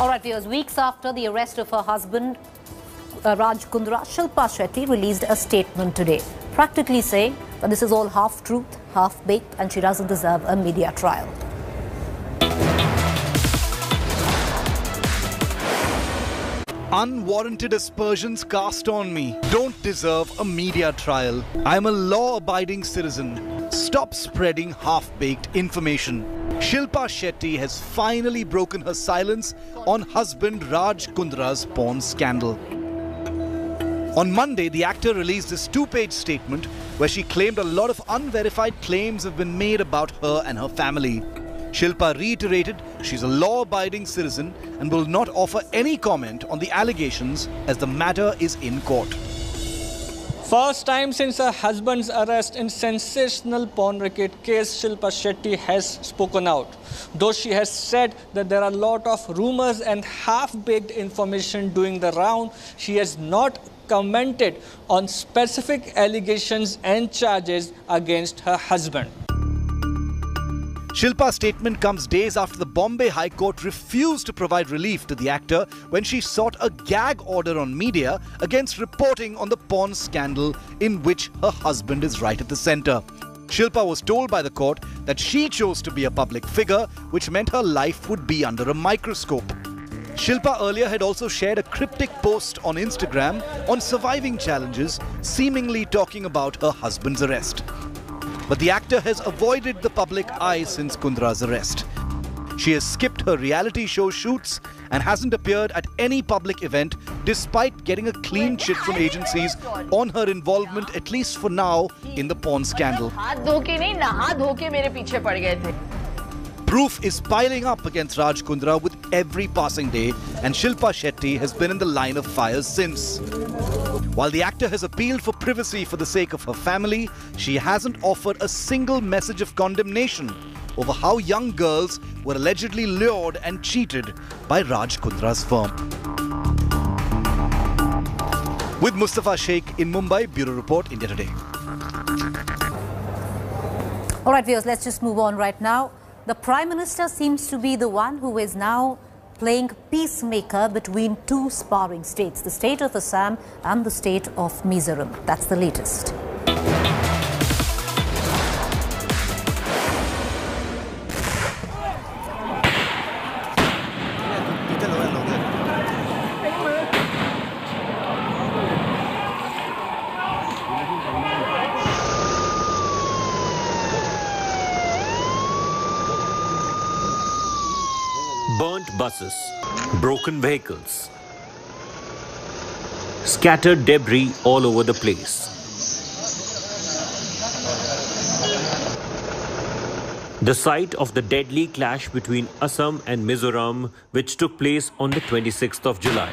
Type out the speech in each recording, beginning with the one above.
All right, viewers, weeks after the arrest of her husband, Raj Kundra, Shilpa Shetty released a statement today, practically saying that this is all half-truth, half-baked, and she doesn't deserve a media trial. Unwarranted aspersions cast on me don't deserve a media trial. I'm a law-abiding citizen. Stop spreading half-baked information. Shilpa Shetty has finally broken her silence on husband Raj Kundra's porn scandal. On Monday, the actor released this two-page statement where she claimed a lot of unverified claims have been made about her and her family. Shilpa reiterated she's a law-abiding citizen and will not offer any comment on the allegations as the matter is in court. First time since her husband's arrest in sensational porn racket case, Shilpa Shetty has spoken out. Though she has said that there are a lot of rumors and half-baked information doing the round, she has not commented on specific allegations and charges against her husband. Shilpa's statement comes days after the Bombay High Court refused to provide relief to the actor when she sought a gag order on media against reporting on the porn scandal in which her husband is right at the center. Shilpa was told by the court that she chose to be a public figure, which meant her life would be under a microscope. Shilpa earlier had also shared a cryptic post on Instagram on surviving challenges, seemingly talking about her husband's arrest. But the actor has avoided the public eye since Kundra's arrest. She has skipped her reality show shoots and hasn't appeared at any public event despite getting a clean chit from agencies on her involvement, at least for now, in the porn scandal. Proof is piling up against Raj Kundra with every passing day, and Shilpa Shetty has been in the line of fire since. While the actor has appealed for privacy for the sake of her family, she hasn't offered a single message of condemnation over how young girls were allegedly lured and cheated by Raj Kundra's firm. With Mustafa Sheikh in Mumbai, Bureau Report, India Today. All right, viewers, let's just move on right now. The Prime Minister seems to be the one who is now playing peacemaker between two sparring states, the state of Assam and the state of Mizoram. That's the latest. Burnt buses, broken vehicles, scattered debris all over the place. The site of the deadly clash between Assam and Mizoram, which took place on the 26th of July.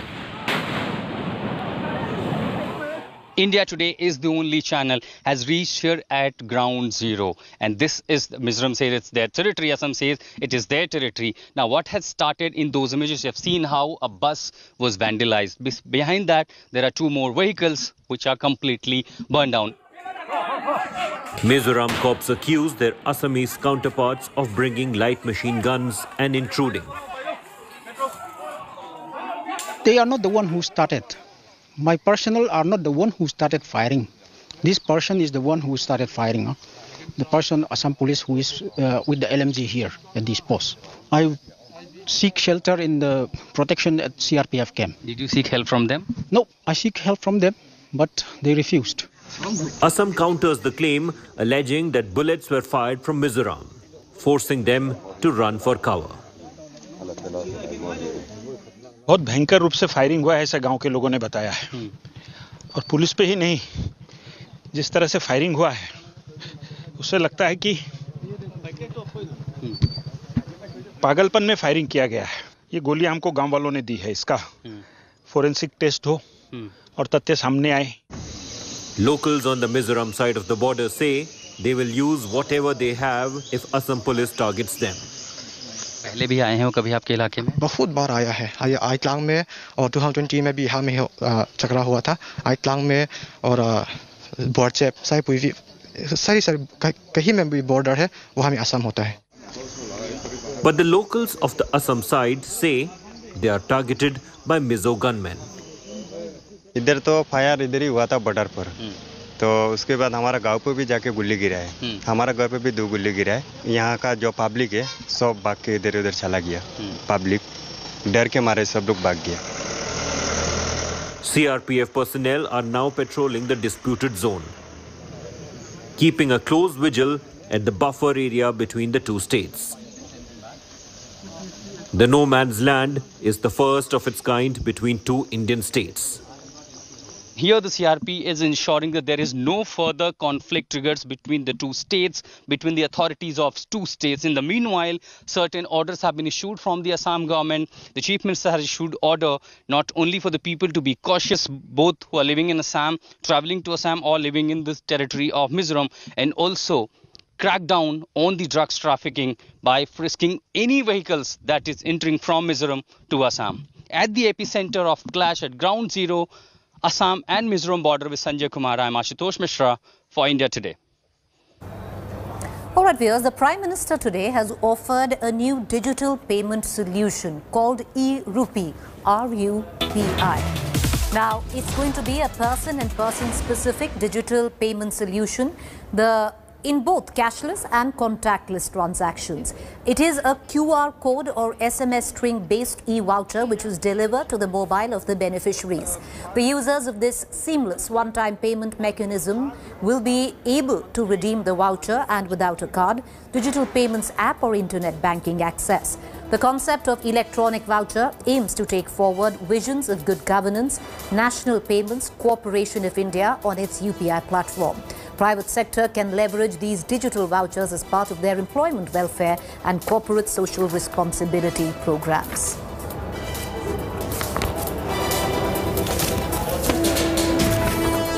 India Today is the only channel has reached here at ground zero, and this is Mizoram says it's their territory, Assam says it is their territory. Now what has started in those images, you have seen how a bus was vandalized. Behind that there are two more vehicles which are completely burned down. Mizoram cops accuse their Assamese counterparts of bringing light machine guns and intruding. They are not the one who started. My personnel are not the one who started firing. This person is the one who started firing. The person, Assam police, who is with the LMG here at this post. I seek shelter in the protection at CRPF camp. Did you seek help from them? No, I seek help from them, but they refused. Assam counters the claim, alleging that bullets were fired from Mizoram, forcing them to run for cover. बहुत भयंकर रूप से firing हुआ है, ऐसा गांव के लोगों ने बताया है। और पुलिस पे ही नहीं, जिस तरह से फायरिंग हुआ है उससे लगता है कि पागलपन में फायरिंग किया गया है। ये गोलियां हमको गांव वालों ने दी है, इसका फोरेंसिक टेस्ट हो और तथ्य सामने आए। Locals on the Mizoram side of the border say they will use whatever they have if Assam police targets them. पहले भी आए हैं वो कभी आपके इलाके में? बहुत बार आया है। आइतलांग में और 2020 में भी यहाँ में झगड़ा हुआ था। आइतलांग में और बोरचेप सारी कहीं में भी बॉर्डर है, वहाँ में असम होता है। But the locals of the Assam side say They are targeted by Mizo gunmen. इधर तो फायर इधर ही हुआ था बॉर्डर पर, तो उसके बाद हमारा गांव पे भी जाके गुल्ली गिरा है, हमारा गांव पे भी 2 गुल्ली गिरा है। यहाँ का जो पब्लिक है सब भाग के इधर उधर चला गया, पब्लिक डर के मारे सब लोग भाग गया। CRPF personnel are now patrolling the disputed zone, keeping a close vigil at the buffer area between the two states. The no man's land is the first of its kind between two Indian states. Here the CRP is ensuring that there is no further conflict triggers between the two states, between the authorities of two states. In the meanwhile, certain orders have been issued from the Assam government. The Chief Minister has issued order not only for the people to be cautious, both who are living in Assam, travelling to Assam or living in this territory of Mizoram, and also crack down on the drugs trafficking by frisking any vehicles that is entering from Mizoram to Assam. At the epicenter of clash at Ground Zero, Assam and Mizoram border with Sanjay Kumar, I am Ashutosh Mishra for India Today. All right, viewers, the Prime Minister today has offered a new digital payment solution called e-Rupee, R-U-P-I. Now, it's going to be a person and person-specific digital payment solution in both cashless and contactless transactions. It is a QR code or SMS string-based e-voucher which is delivered to the mobile of the beneficiaries. The users of this seamless one-time payment mechanism will be able to redeem the voucher and without a card, digital payments app or internet banking access. The concept of electronic voucher aims to take forward visions of good governance, national payments, cooperation of India on its UPI platform. Private sector can leverage these digital vouchers as part of their employment welfare and corporate social responsibility programs.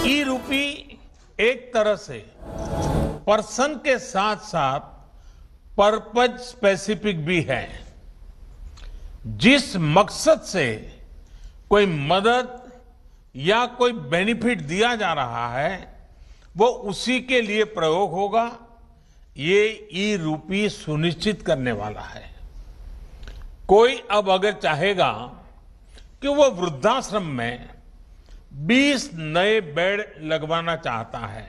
E-rupee एक तरह से person के साथ साथ purpose specific भी है। जिस मकसद से कोई मदद या कोई बेनिफिट दिया जा रहा है वो उसी के लिए प्रयोग होगा, ये ई-रूपी सुनिश्चित करने वाला है। कोई अब अगर चाहेगा कि वो वृद्धाश्रम में 20 नए बेड लगवाना चाहता है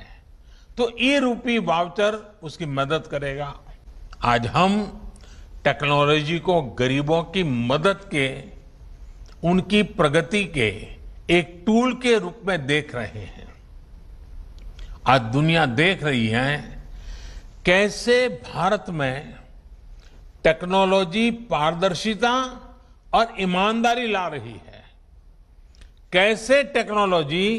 तो ई-रूपी वाउचर उसकी मदद करेगा। आज हम टेक्नोलॉजी को गरीबों की मदद के, उनकी प्रगति के एक टूल के रूप में देख रहे हैं। आज दुनिया देख रही है कैसे भारत में टेक्नोलॉजी पारदर्शिता और ईमानदारी ला रही है, कैसे टेक्नोलॉजी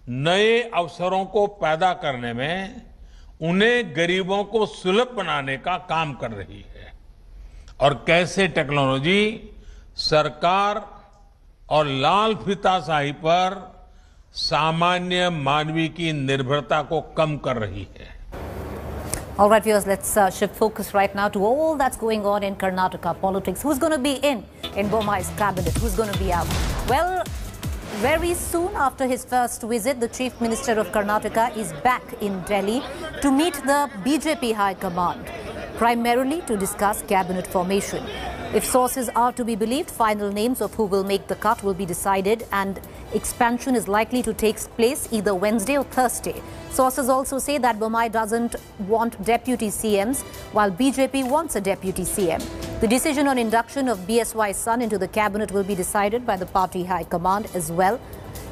नए अवसरों को पैदा करने में, उन्हें गरीबों को सुलभ बनाने का काम कर रही है, और कैसे टेक्नोलॉजी सरकार और लाल फीताशाही पर सामान्य मानवी की निर्भरता को कम कर रही है। All right, viewers, let's shift focus right now to all that's going on in Karnataka politics. Who's going to be in Bommai's cabinet? Who's going to be out? Well, very soon after his first visit, the Chief Minister of Karnataka is back in Delhi to meet the BJP High Command, primarily to discuss cabinet formation. If sources are to be believed, final names of who will make the cut will be decided, and expansion is likely to take place either Wednesday or Thursday. Sources also say that Bommai doesn't want deputy CMs, while BJP wants a deputy CM. The decision on induction of BSY's son into the cabinet will be decided by the party high command as well.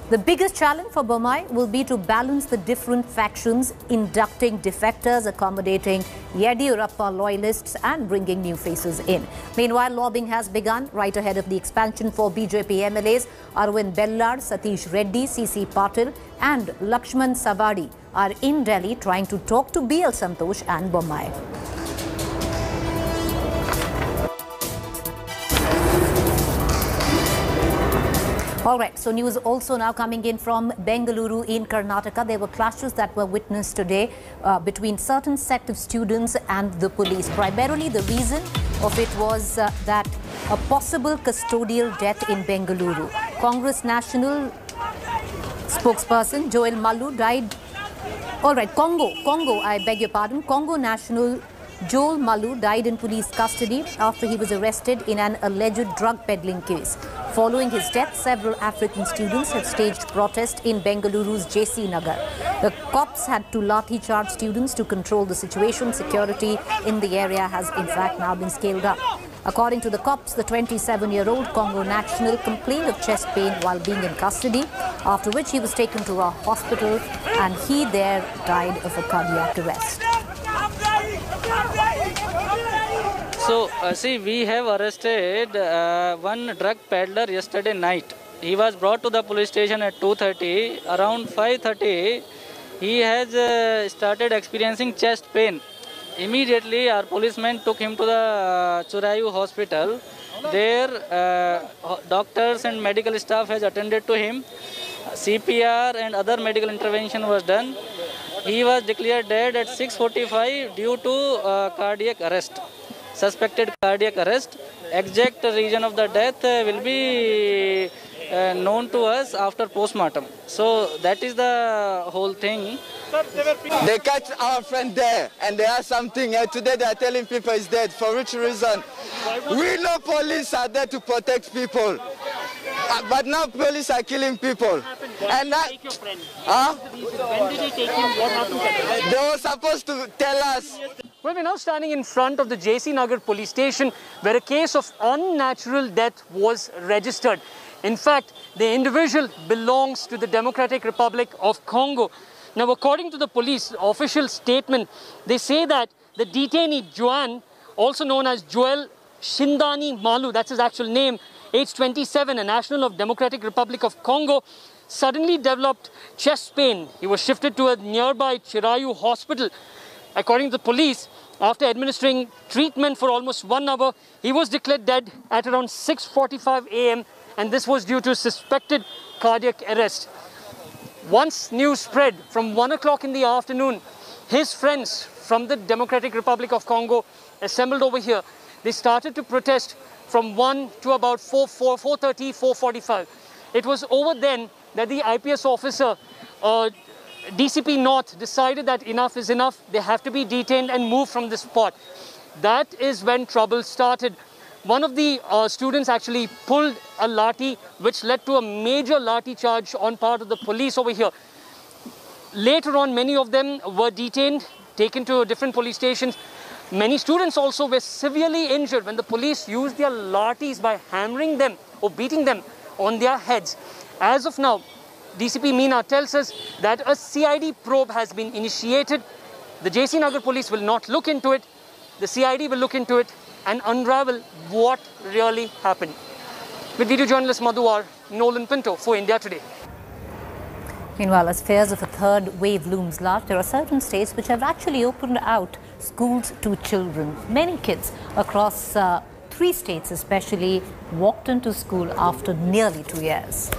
The biggest challenge for Bommai will be to balance the different factions, inducting defectors, accommodating Yediyurappa loyalists and bringing new faces in. Meanwhile, lobbying has begun right ahead of the expansion for BJP MLAs. Arvind Bellar, Satish Reddy, CC Patil and Lakshman Savadi are in Delhi trying to talk to BL Santosh and Bommai. All right, so news also now coming in from Bengaluru in Karnataka. There were clashes that were witnessed today between certain set of students and the police. Primarily, the reason of it was that a possible custodial death in Bengaluru. Congress National spokesperson Joel Mallu died. All right, Congo, I beg your pardon. Congo National Joel Malu died in police custody after he was arrested in an alleged drug peddling case. Following his death, several African students had staged protest in Bengaluru's JC Nagar. The cops had to lathi charge students to control the situation. Security in the area has in fact now been scaled up. According to the cops, the 27-year-old Congo national complained of chest pain while being in custody, after which he was taken to a hospital and he there died of a cardiac arrest. So, see, we have arrested one drug peddler yesterday night. He was brought to the police station at 2:30. Around 5:30, he has started experiencing chest pain. Immediately, our policemen took him to the Churayu hospital. There, doctors and medical staff has attended to him. CPR and other medical intervention was done. He was declared dead at 6:45 due to cardiac arrest. Suspected cardiac arrest. Exact reason of the death will be known to us after postmortem. So that is the whole thing. They catch our friend there and they have something. Today they are telling people he's dead. For which reason? We know police are there to protect people. But now police are killing people. And that, when did they take him? What happened? They were supposed to tell us. Well, we're now standing in front of the JC Nagar police station where a case of unnatural death was registered. In fact, the individual belongs to the Democratic Republic of Congo. Now, according to the police official statement, they say that the detainee Joan, also known as Joel Shindani Malu, that's his actual name, age 27, a national of Democratic Republic of Congo, suddenly developed chest pain. He was shifted to a nearby Chirayu hospital. According to the police, after administering treatment for almost 1 hour, he was declared dead at around 6:45 a.m. and this was due to suspected cardiac arrest. Once news spread from 1 o'clock in the afternoon, his friends from the Democratic Republic of Congo assembled over here. They started to protest from 1 to about 4:30, 4:45. It was over then that the IPS officer, DCP North, decided that enough is enough. They have to be detained and moved from the spot. That is when trouble started. One of the students actually pulled a lathi, which led to a major lathi charge on part of the police over here. Later on, many of them were detained, taken to different police stations. Many students also were severely injured when the police used their lathis by hammering them or beating them on their heads. As of now, DCP Meena tells us that a CID probe has been initiated. The JC Nagar police will not look into it. The CID will look into it and unravel what really happened. With video journalist Madhuwar, Nolan Pinto for India Today. Meanwhile, as fears of a third wave looms large, there are certain states which have actually opened out schools to children. Many kids across 3 states especially walked into school after nearly 2 years.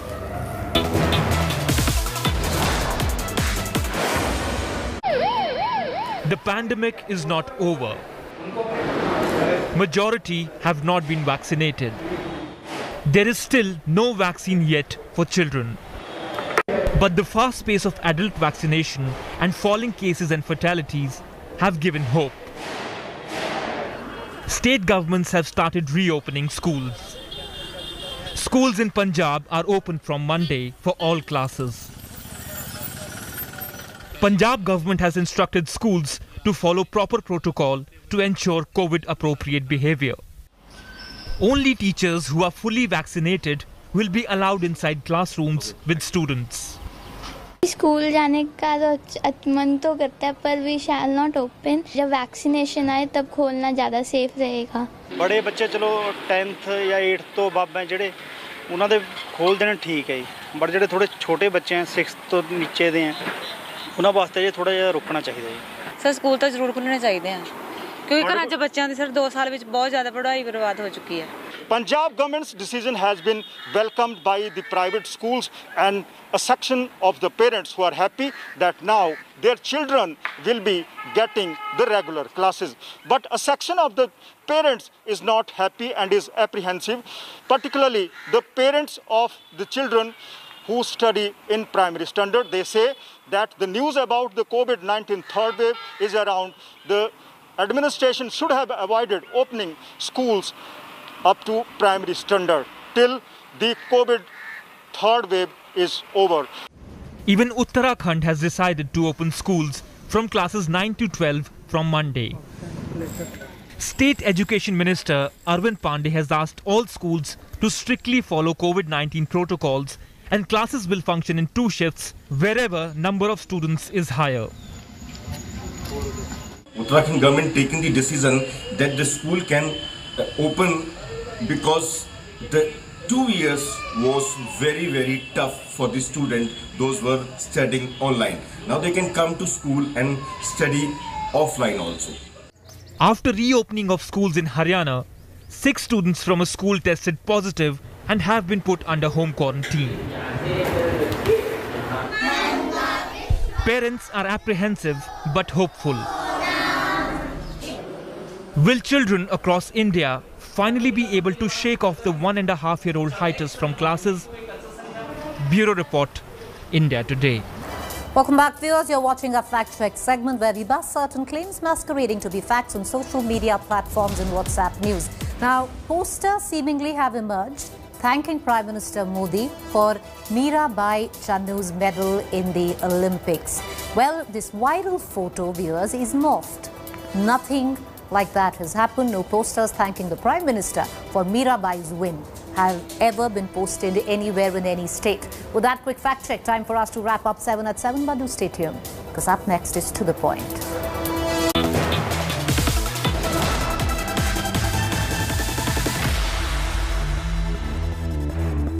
The pandemic is not over. Majority have not been vaccinated. There is still no vaccine yet for children. But the fast pace of adult vaccination and falling cases and fatalities have given hope. State governments have started reopening schools. Schools in Punjab are open from Monday for all classes. Punjab government has instructed schools to follow proper protocol to ensure COVID-appropriate behavior. Only teachers who are fully vaccinated will be allowed inside classrooms with students. School जाने का तो मन तो करता है पर we shall not open. जब vaccination आए तब खोलना ज़्यादा सेफ रहेगा. बड़े बच्चे चलो 10th या 8th तो बाबा ਜਿਹੜੇ ਉਹਨਾਂ ਦੇ ਖੋਲ ਦੇਣਾ ਠੀਕ ਹੈ ਜੀ. ਬਟ ਜਿਹੜੇ ਥੋੜੇ ਛੋਟੇ ਬੱਚੇ हैं 6th ਤੋਂ ਨੀਚੇ ਦੇ हैं ਉਹਨਾਂ ਵਾਸਤੇ ਜੇ ਥੋੜਾ ਜਿਹਾ ਰੁਕਣਾ ਚਾਹੀਦਾ ਜੀ. ਸਰ ਸਕੂਲ ਤਾਂ ਜ਼ਰੂਰ ਖੁੱਲਣੇ ਚਾਹੀਦੇ ਆ ਕਿਉਂਕਿ ਘਰਾਂ 'ਚ ਬੱਚਿਆਂ ਦੀ ਸਰ 2 ਸਾਲ ਵਿੱਚ ਬਹੁਤ ਜ਼ਿਆਦਾ ਪੜ੍ਹਾਈ ਬਰਬਾਦ ਹੋ ਚੁੱਕੀ ਹੈ. Punjab government's decision has been welcomed by the private schools and a section of the parents who are happy that now their children will be getting the regular classes. But a section of the parents is not happy and is apprehensive, particularly the parents of the children who study in primary standard. They say that the news about the COVID-19 third wave is around the administration should have avoided opening schools up to primary standard till the COVID third wave is over. Even Uttarakhand has decided to open schools from classes 9 to 12 from Monday. State Education Minister Arvind Pandey has asked all schools to strictly follow COVID-19 protocols, and classes will function in 2 shifts wherever number of students is higher. Uttarakhand government taking the decision that the school can open because the 2 years was very tough for the student, those were studying online. Now they can come to school and study offline also. After reopening of schools in Haryana, 6 students from a school tested positive and have been put under home quarantine. Parents are apprehensive but hopeful. Will children across India finally be able to shake off the 1.5-year-old hiatus from classes? Bureau Report, India Today. Welcome back, viewers. You're watching our Fact Check segment where we bust certain claims masquerading to be facts on social media platforms and WhatsApp news. Now, posters seemingly have emerged thanking Prime Minister Modi for Mirabai Channu's medal in the Olympics. Well, this viral photo, viewers, is morphed. Nothing like that has happened. No posters thanking the Prime Minister for Mirabai's win have ever been posted anywhere in any state. With that quick fact check, time for us to wrap up 7 at 7, but do stay tuned, because up next is To The Point.